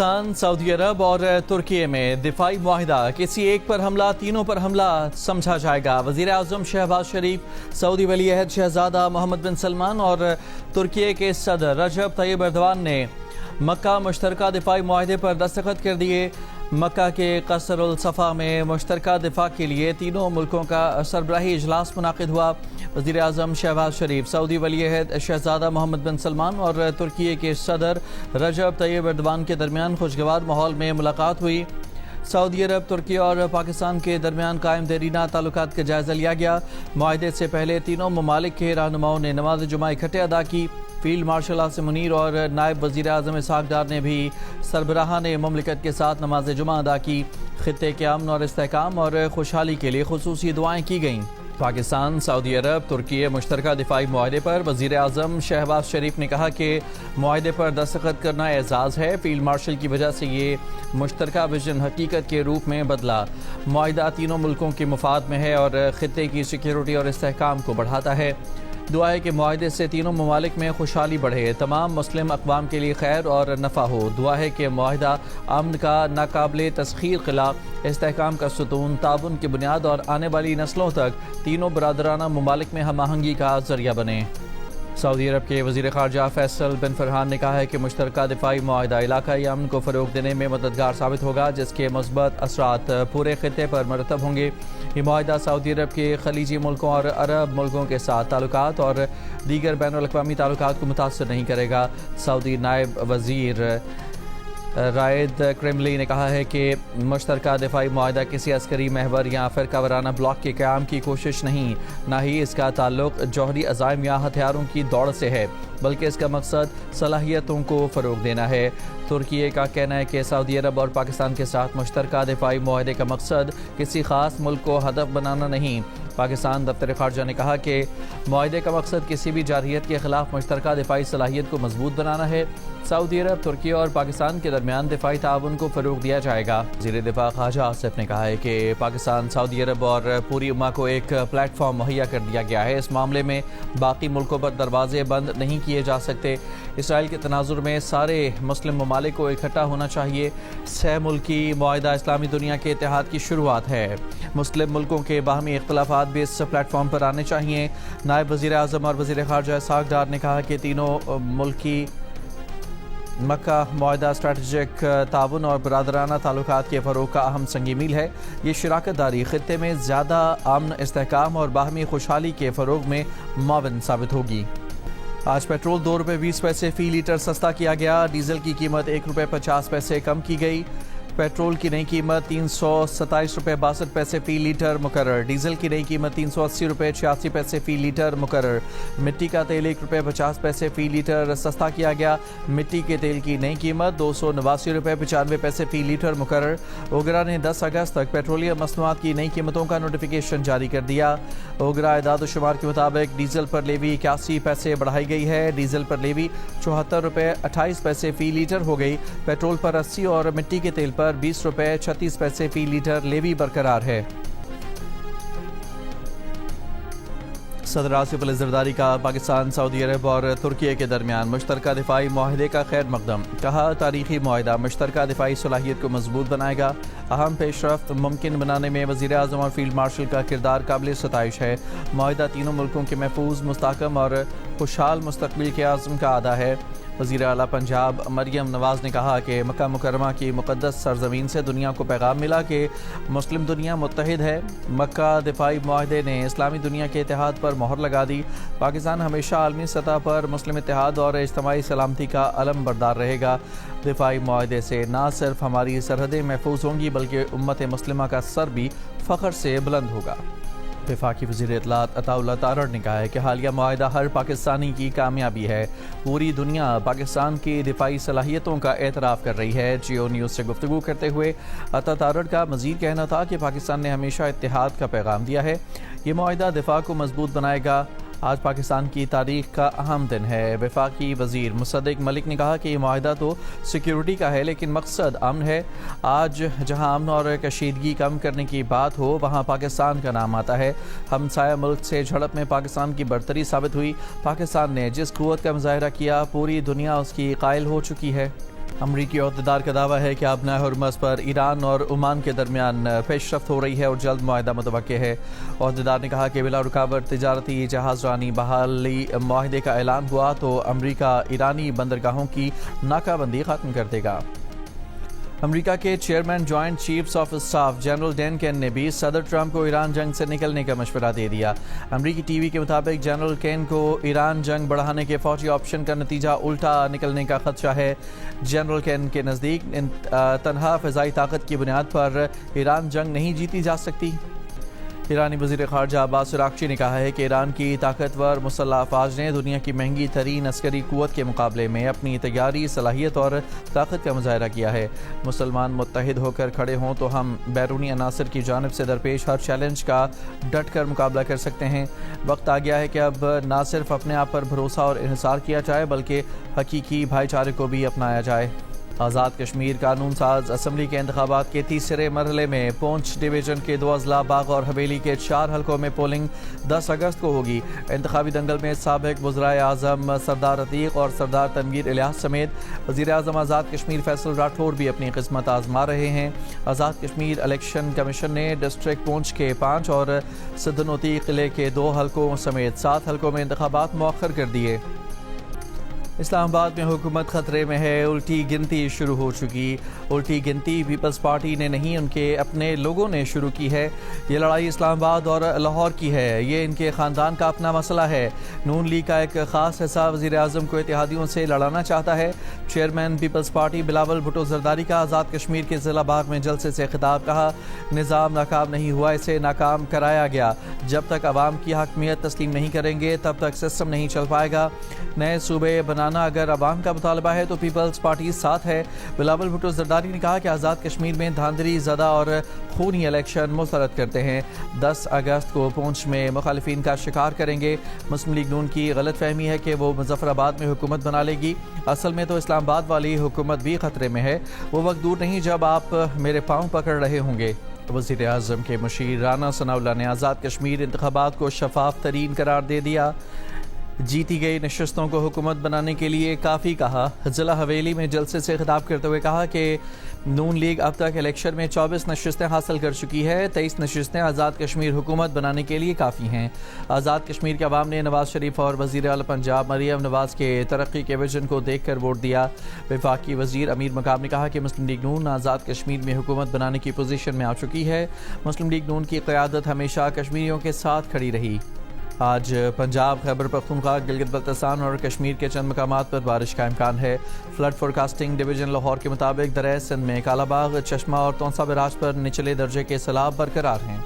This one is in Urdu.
پاکستان، سعودی عرب اور ترکی میں دفاعی معاہدہ، کسی ایک پر حملہ تینوں پر حملہ سمجھا جائے گا۔ وزیر اعظم شہباز شریف، سعودی ولی عہد شہزادہ محمد بن سلمان اور ترکی کے صدر رجب طیب ایردوان نے مکہ مشترکہ دفاعی معاہدے پر دستخط کر دیے۔ مکہ کے قصر الصفا میں مشترکہ دفاع کے لیے تینوں ملکوں کا سربراہی اجلاس منعقد ہوا۔ وزیر اعظم شہباز شریف، سعودی ولی عہد شہزادہ محمد بن سلمان اور ترکی کے صدر رجب طیب ایردوان کے درمیان خوشگوار ماحول میں ملاقات ہوئی۔ سعودی عرب، ترکی اور پاکستان کے درمیان قائم دیرینہ تعلقات کا جائزہ لیا گیا۔ معاہدے سے پہلے تینوں ممالک کے رہنماؤں نے نماز جمعہ اکٹھے ادا کی۔ فیلڈ مارشل عاصم منیر اور نائب وزیر اعظم اسحاق ڈار نے بھی سربراہان مملکت کے ساتھ نماز جمعہ ادا کی۔ خطے کے امن اور استحکام اور خوشحالی کے لیے خصوصی دعائیں کی گئیں۔ پاکستان، سعودی عرب، ترکی مشترکہ دفاعی معاہدے پر وزیر اعظم شہباز شریف نے کہا کہ معاہدے پر دستخط کرنا اعزاز ہے۔ فیلڈ مارشل کی وجہ سے یہ مشترکہ وژن حقیقت کے روپ میں بدلا۔ معاہدہ تینوں ملکوں کے مفاد میں ہے اور خطے کی سیکیورٹی اور استحکام کو بڑھاتا ہے۔ دعا ہے کہ معاہدے سے تینوں ممالک میں خوشحالی بڑھے، تمام مسلم اقوام کے لیے خیر اور نفع ہو۔ دعا ہے کہ معاہدہ امن کا ناقابل تسخیر قلعہ، استحکام کا ستون، تعاون کی بنیاد اور آنے والی نسلوں تک تینوں برادرانہ ممالک میں ہم آہنگی کا ذریعہ بنے۔ سعودی عرب کے وزیر خارجہ فیصل بن فرحان نے کہا ہے کہ مشترکہ دفاعی معاہدہ علاقائی امن کو فروغ دینے میں مددگار ثابت ہوگا، جس کے مثبت اثرات پورے خطے پر مرتب ہوں گے۔ یہ معاہدہ سعودی عرب کے خلیجی ملکوں اور عرب ملکوں کے ساتھ تعلقات اور دیگر بین الاقوامی تعلقات کو متاثر نہیں کرے گا۔ سعودی نائب وزیر رائد کرملی نے کہا ہے کہ مشترکہ دفاعی معاہدہ کسی عسکری محور یا فرقہ وارانہ بلاک کے قیام کی کوشش نہیں، نہ ہی اس کا تعلق جوہری عزائم یا ہتھیاروں کی دوڑ سے ہے، بلکہ اس کا مقصد صلاحیتوں کو فروغ دینا ہے۔ ترکی کا کہنا ہے کہ سعودی عرب اور پاکستان کے ساتھ مشترکہ دفاعی معاہدے کا مقصد کسی خاص ملک کو ہدف بنانا نہیں۔ پاکستان دفتر خارجہ نے کہا کہ معاہدے کا مقصد کسی بھی جارحیت کے خلاف مشترکہ دفاعی صلاحیت کو مضبوط بنانا ہے۔ سعودی عرب، ترکی اور پاکستان کے درمیان دفاعی تعاون کو فروغ دیا جائے گا۔ وزیر دفاع خواجہ آصف نے کہا ہے کہ پاکستان، سعودی عرب اور پوری امت کو ایک پلیٹ فارم مہیا کر دیا گیا ہے۔ اس معاملے میں باقی ملکوں پر دروازے بند نہیں کیے جا سکتے۔ اسرائیل کے تناظر میں سارے مسلم ممالک کو اکٹھا ہونا چاہیے۔ 6 ملکی معاہدہ اسلامی دنیا کے اتحاد کی شروعات ہے۔ مسلم ملکوں کے باہمی اختلافات بھی اس پلیٹ فارم پر آنے چاہیے۔ نائب وزیر اعظم اور وزیر خارجہ اسحاق ڈار نے کہا کہ تینوں ملکی مکہ معاہدہ اسٹریٹجک تعاون اور برادرانہ تعلقات کے فروغ کا اہم سنگی میل ہے۔ یہ شراکت داری خطے میں زیادہ امن، استحکام اور باہمی خوشحالی کے فروغ میں معاون ثابت ہوگی۔ آج پیٹرول 2 روپے 20 پیسے فی لیٹر سستا کیا گیا۔ ڈیزل کی قیمت 1 روپے 50 پیسے کم کی گئی۔ پیٹرول کی نئی قیمت 327 روپے 62 پیسے فی لیٹر مقرر۔ ڈیزل کی نئی قیمت 380 روپے 86 پیسے فی لیٹر مقرر۔ مٹی کا تیل 1 روپے 50 پیسے فی لیٹر سستا کیا گیا۔ مٹی کے تیل کی نئی قیمت 289 روپے 95 پیسے فی لیٹر مقرر۔ اوگرا نے 10 اگست تک پیٹرولیم مصنوعات کی نئی قیمتوں کا نوٹیفیکیشن جاری کر دیا۔ اوگرا اعداد و شمار کے مطابق ڈیزل پر لیوی 81 پیسے بڑھائی گئی ہے۔ ڈیزل پر لیوی 74 روپے 28 پیسے فی لیٹر ہو گئی۔ پیٹرول پر 80 اور مٹی کے تیل پر 20 روپے 36 پیسے فی لیٹر لیوی برقرار ہے۔ صدر آصف علی زرداری کا پاکستان، سعودی عرب اور ترکی کے درمیان مشترکہ دفاعی معاہدے کا خیر مقدم۔ کہا تاریخی معاہدہ مشترکہ دفاعی صلاحیت کو مضبوط بنائے گا۔ اہم پیش رفت ممکن بنانے میں وزیر اعظم اور فیلڈ مارشل کا کردار قابل ستائش ہے۔ معاہدہ تینوں ملکوں کے محفوظ، مستحکم اور خوشحال مستقبل کے عزم کا اعادہ ہے۔ وزیر اعلیٰ پنجاب مریم نواز نے کہا کہ مکہ مکرمہ کی مقدس سرزمین سے دنیا کو پیغام ملا کہ مسلم دنیا متحد ہے۔ مکہ دفاعی معاہدے نے اسلامی دنیا کے اتحاد پر مہر لگا دی۔ پاکستان ہمیشہ عالمی سطح پر مسلم اتحاد اور اجتماعی سلامتی کا علم بردار رہے گا۔ دفاعی معاہدے سے نہ صرف ہماری سرحدیں محفوظ ہوں گی بلکہ امت مسلمہ کا سر بھی فخر سے بلند ہوگا۔ وفاقی وزیر اطلاعات عطا اللہ تارڑ نے کہا ہے کہ حالیہ معاہدہ ہر پاکستانی کی کامیابی ہے۔ پوری دنیا پاکستان کی دفاعی صلاحیتوں کا اعتراف کر رہی ہے۔ جیو نیوز سے گفتگو کرتے ہوئے عطا تارڑ کا مزید کہنا تھا کہ پاکستان نے ہمیشہ اتحاد کا پیغام دیا ہے۔ یہ معاہدہ دفاع کو مضبوط بنائے گا۔ آج پاکستان کی تاریخ کا اہم دن ہے۔ وفاقی وزیر مصدق ملک نے کہا کہ یہ معاہدہ تو سیکیورٹی کا ہے لیکن مقصد امن ہے۔ آج جہاں امن اور کشیدگی کم کرنے کی بات ہو وہاں پاکستان کا نام آتا ہے۔ ہمسایہ ملک سے جھڑپ میں پاکستان کی برتری ثابت ہوئی۔ پاکستان نے جس قوت کا مظاہرہ کیا پوری دنیا اس کی قائل ہو چکی ہے۔ امریکی عہدیدار کا دعویٰ ہے کہ ابنائے ہرمز پر ایران اور عمان کے درمیان پیش رفت ہو رہی ہے اور جلد معاہدہ متوقع ہے۔ عہدیدار نے کہا کہ بلا رکاوٹ تجارتی جہاز رانی بحالی معاہدے کا اعلان ہوا تو امریکہ ایرانی بندرگاہوں کی ناکہ بندی ختم کر دے گا۔ امریکہ کے chairman joint chiefs of staff general Dan Caine نے بھی صدر ٹرمپ کو ایران جنگ سے نکلنے کا مشورہ دے دیا۔ امریکی ٹی وی کے مطابق جنرل کین کو ایران جنگ بڑھانے کے فوجی آپشن کا نتیجہ الٹا نکلنے کا خدشہ ہے۔ جنرل کین کے نزدیک تنہا فضائی طاقت کی بنیاد پر ایران جنگ نہیں جیتی جا سکتی۔ ایرانی وزیر خارجہ عباس عراقچی نے کہا ہے کہ ایران کی طاقتور مسلح افواج نے دنیا کی مہنگی ترین عسکری قوت کے مقابلے میں اپنی تیاری، صلاحیت اور طاقت کا مظاہرہ کیا ہے۔ مسلمان متحد ہو کر کھڑے ہوں تو ہم بیرونی عناصر کی جانب سے درپیش ہر چیلنج کا ڈٹ کر مقابلہ کر سکتے ہیں۔ وقت آ گیا ہے کہ اب نہ صرف اپنے آپ پر بھروسہ اور انحصار کیا جائے بلکہ حقیقی بھائی چارے کو بھی اپنایا جائے۔ آزاد کشمیر قانون ساز اسمبلی کے انتخابات کے تیسرے مرحلے میں پونچھ ڈویژن کے 2 اضلاع باغ اور حویلی کے 4 حلقوں میں پولنگ 10 اگست کو ہوگی۔ انتخابی دنگل میں سابق وزرائے اعظم سردار عتیق اور سردار تنویر الیاس سمیت وزیر اعظم آزاد کشمیر فیصل راٹھور بھی اپنی قسمت آزما رہے ہیں۔ آزاد کشمیر الیکشن کمیشن نے ڈسٹرکٹ پونچھ کے 5 اور سدنوتی قلعے کے 2 حلقوں سمیت 7 حلقوں میں انتخابات مؤخر کر دیے۔ اسلام آباد میں حکومت خطرے میں ہے، الٹی گنتی شروع ہو چکی۔ الٹی گنتی پیپلز پارٹی نے نہیں، ان کے اپنے لوگوں نے شروع کی ہے۔ یہ لڑائی اسلام آباد اور لاہور کی ہے، یہ ان کے خاندان کا اپنا مسئلہ ہے۔ نون لیگ کا ایک خاص حصہ وزیر اعظم کو اتحادیوں سے لڑانا چاہتا ہے۔ چیئرمین پیپلز پارٹی بلاول بھٹو زرداری کا آزاد کشمیر کے ضلع باغ میں جلسے سے خطاب، کہا نظام ناکام نہیں ہوا، اسے ناکام کرایا گیا۔ جب تک عوام کی حاکمیت تسلیم نہیں کریں گے تب تک سسٹم نہیں چل پائے گا۔ نئے صوبے بنانا اگر عوام کا مطالبہ ہے تو پیپلز پارٹی ساتھ ہے۔ بلاول بھٹو زرداری نے کہا کہ آزاد کشمیر میں دھاندلی زدہ اور خونی الیکشن مسترد کرتے ہیں۔ 10 اگست کو پونچھ میں مخالفین کا شکار کریں گے۔ مسلم لیگ نون کی غلط فہمی ہے کہ وہ مظفر آباد میں حکومت بنا لے گی، اصل میں تو اسلام آباد والی حکومت بھی خطرے میں ہے۔ وہ وقت دور نہیں جب آپ میرے پاؤں پکڑ رہے ہوں گے۔ وزیر اعظم کے مشیر رانا ثناء اللہ نے آزاد کشمیر انتخابات کو شفاف ترین قرار دے دیا۔ جیتی گئی نشستوں کو حکومت بنانے کے لیے کافی کہا۔ ضلع حویلی میں جلسے سے خطاب کرتے ہوئے کہا کہ نون لیگ اب تک الیکشن میں 24 نشستیں حاصل کر چکی ہے، 23 نشستیں آزاد کشمیر حکومت بنانے کے لیے کافی ہیں۔ آزاد کشمیر کے عوام نے نواز شریف اور وزیر اعلی پنجاب مریم نواز کے ترقی کے ویژن کو دیکھ کر ووٹ دیا۔ وفاقی وزیر امیر مقام نے کہا کہ مسلم لیگ نون آزاد کشمیر میں حکومت بنانے کی پوزیشن میں آ چکی ہے۔ مسلم لیگ نون کی قیادت ہمیشہ کشمیریوں کے ساتھ کھڑی رہی۔ آج پنجاب، خیبر پختونخوا، گلگت بلتستان اور کشمیر کے چند مقامات پر بارش کا امکان ہے۔ فلڈ فورکاسٹنگ ڈویژن لاہور کے مطابق دریائے سندھ میں کالا باغ، چشمہ اور تونسا بیراج پر نچلے درجے کے سیلاب برقرار ہیں۔